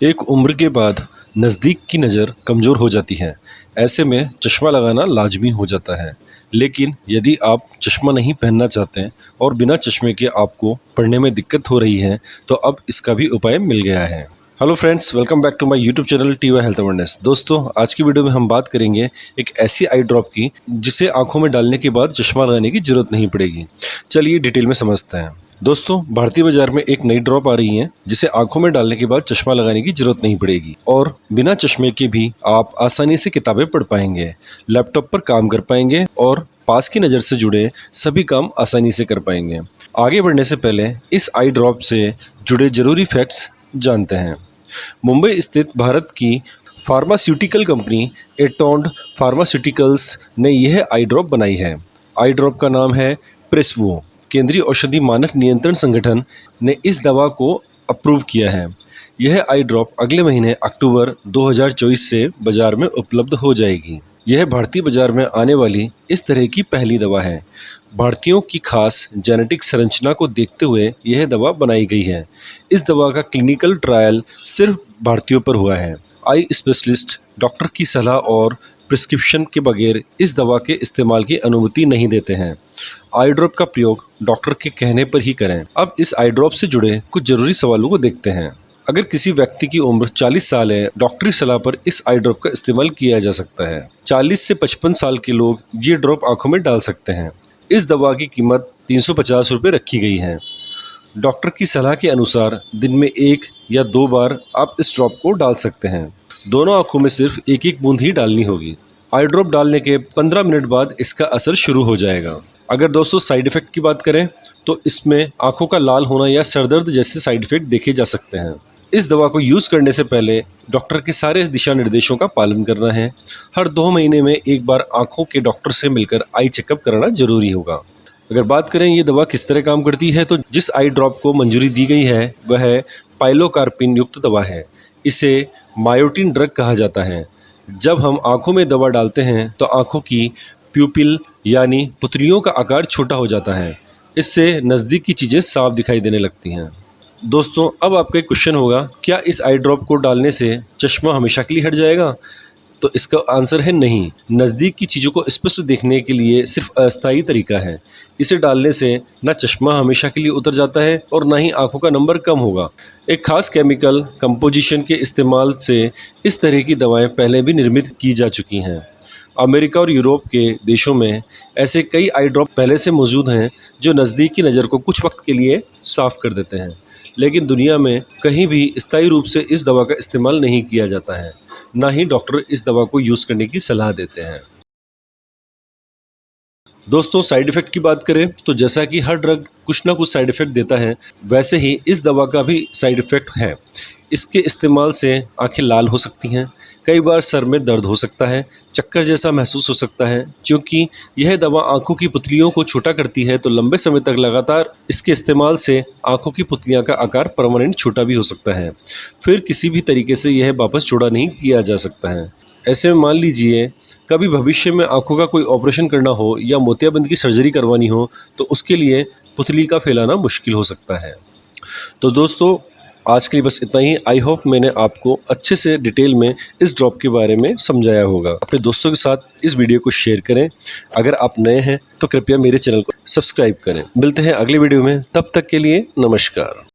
एक उम्र के बाद नज़दीक की नज़र कमज़ोर हो जाती है। ऐसे में चश्मा लगाना लाजमी हो जाता है। लेकिन यदि आप चश्मा नहीं पहनना चाहते हैं और बिना चश्मे के आपको पढ़ने में दिक्कत हो रही है, तो अब इसका भी उपाय मिल गया है। Hello friends, welcome back to my YouTube channel TY health awareness. दोस्तों, आज की वीडियो में हम बात करेंगे एक ऐसी आई ड्रॉप की जिसे आंखों में डालने के बाद चश्मा लगाने की जरूरत नहीं पड़ेगी। चलिए डिटेल में समझते हैं। दोस्तों, भारतीय बाजार में एक नई ड्रॉप आ रही है जिसे आंखों में डालने के बाद चश्मा लगाने की जरूरत नहीं पड़ेगी और बिना चश्मे के भी आप आसानी से किताबें पढ़ पाएंगे, लैपटॉप पर काम कर पाएंगे और पास की नज़र से जुड़े सभी काम आसानी से कर पाएंगे। आगे बढ़ने से पहले इस आई ड्रॉप से जुड़े जरूरी फैक्ट्स जानते हैं। मुंबई स्थित भारत की फार्मास्यूटिकल कंपनी एटॉन्ड फार्मास्यूटिकल्स ने यह आई ड्रॉप बनाई है। आई ड्रॉप का नाम है प्रेसवो। केंद्रीय औषधि मानक नियंत्रण संगठन ने इस दवा को अप्रूव किया है। यह आई ड्रॉप अगले महीने अक्टूबर 2024 से बाजार में उपलब्ध हो जाएगी। यह भारतीय बाजार में आने वाली इस तरह की पहली दवा है। भारतीयों की खास जेनेटिक संरचना को देखते हुए यह दवा बनाई गई है। इस दवा का क्लिनिकल ट्रायल सिर्फ भारतीयों पर हुआ है। आई स्पेशलिस्ट डॉक्टर की सलाह और प्रिस्क्रिप्शन के बगैर इस दवा के इस्तेमाल की अनुमति नहीं देते हैं। आई ड्रॉप का प्रयोग डॉक्टर के कहने पर ही करें। अब इस आई ड्रॉप से जुड़े कुछ जरूरी सवालों को देखते हैं। अगर किसी व्यक्ति की उम्र 40 साल है, डॉक्टरी सलाह पर इस आई ड्रॉप का इस्तेमाल किया जा सकता है। 40 से 55 साल के लोग ये ड्रॉप आंखों में डाल सकते हैं। इस दवा की कीमत 350 रुपये रखी गई है। डॉक्टर की सलाह के अनुसार दिन में 1 या 2 बार आप इस ड्रॉप को डाल सकते हैं। दोनों आंखों में सिर्फ एक एक बूंद ही डालनी होगी। आई ड्रॉप डालने के 15 मिनट बाद इसका असर शुरू हो जाएगा। अगर दोस्तों साइड इफ़ेक्ट की बात करें तो इसमें आंखों का लाल होना या सर दर्द जैसे साइड इफ़ेक्ट देखे जा सकते हैं। इस दवा को यूज़ करने से पहले डॉक्टर के सारे दिशा निर्देशों का पालन करना है। हर 2 महीने में एक बार आंखों के डॉक्टर से मिलकर आई चेकअप कराना जरूरी होगा। अगर बात करें ये दवा किस तरह काम करती है, तो जिस आई ड्रॉप को मंजूरी दी गई है वह पाइलोकार्पिन युक्त दवा है। इसे मायोटिन ड्रग कहा जाता है। जब हम आंखों में दवा डालते हैं तो आंखों की प्यूपिल यानी पुतलियों का आकार छोटा हो जाता है। इससे नज़दीक की चीज़ें साफ दिखाई देने लगती हैं। दोस्तों, अब आपका एक क्वेश्चन होगा, क्या इस आई ड्रॉप को डालने से चश्मा हमेशा के लिए हट जाएगा? तो इसका आंसर है नहीं। नज़दीक की चीज़ों को स्पष्ट देखने के लिए सिर्फ अस्थायी तरीका है। इसे डालने से न चश्मा हमेशा के लिए उतर जाता है और न ही आंखों का नंबर कम होगा। एक खास केमिकल कंपोजिशन के इस्तेमाल से इस तरह की दवाएं पहले भी निर्मित की जा चुकी हैं। अमेरिका और यूरोप के देशों में ऐसे कई आई ड्रॉप पहले से मौजूद हैं जो नज़दीक की नज़र को कुछ वक्त के लिए साफ कर देते हैं। लेकिन दुनिया में कहीं भी स्थायी रूप से इस दवा का इस्तेमाल नहीं किया जाता है। ना ही डॉक्टर इस दवा को यूज़ करने की सलाह देते हैं। दोस्तों, साइड इफ़ेक्ट की बात करें तो जैसा कि हर ड्रग कुछ ना कुछ साइड इफ़ेक्ट देता है, वैसे ही इस दवा का भी साइड इफ़ेक्ट है। इसके इस्तेमाल से आंखें लाल हो सकती हैं, कई बार सर में दर्द हो सकता है, चक्कर जैसा महसूस हो सकता है। क्योंकि यह दवा आंखों की पुतलियों को छोटा करती है, तो लंबे समय तक लगातार इसके इस्तेमाल से आंखों की पुतलियां का आकार परमानेंट छोटा भी हो सकता है। फिर किसी भी तरीके से यह वापस चौड़ा नहीं किया जा सकता है। ऐसे में मान लीजिए कभी भविष्य में आंखों का कोई ऑपरेशन करना हो या मोतियाबिंद की सर्जरी करवानी हो, तो उसके लिए पुतली का फैलाना मुश्किल हो सकता है। तो दोस्तों, आज के लिए बस इतना ही। आई होप मैंने आपको अच्छे से डिटेल में इस ड्रॉप के बारे में समझाया होगा। अपने दोस्तों के साथ इस वीडियो को शेयर करें। अगर आप नए हैं तो कृपया मेरे चैनल को सब्सक्राइब करें। मिलते हैं अगले वीडियो में, तब तक के लिए नमस्कार।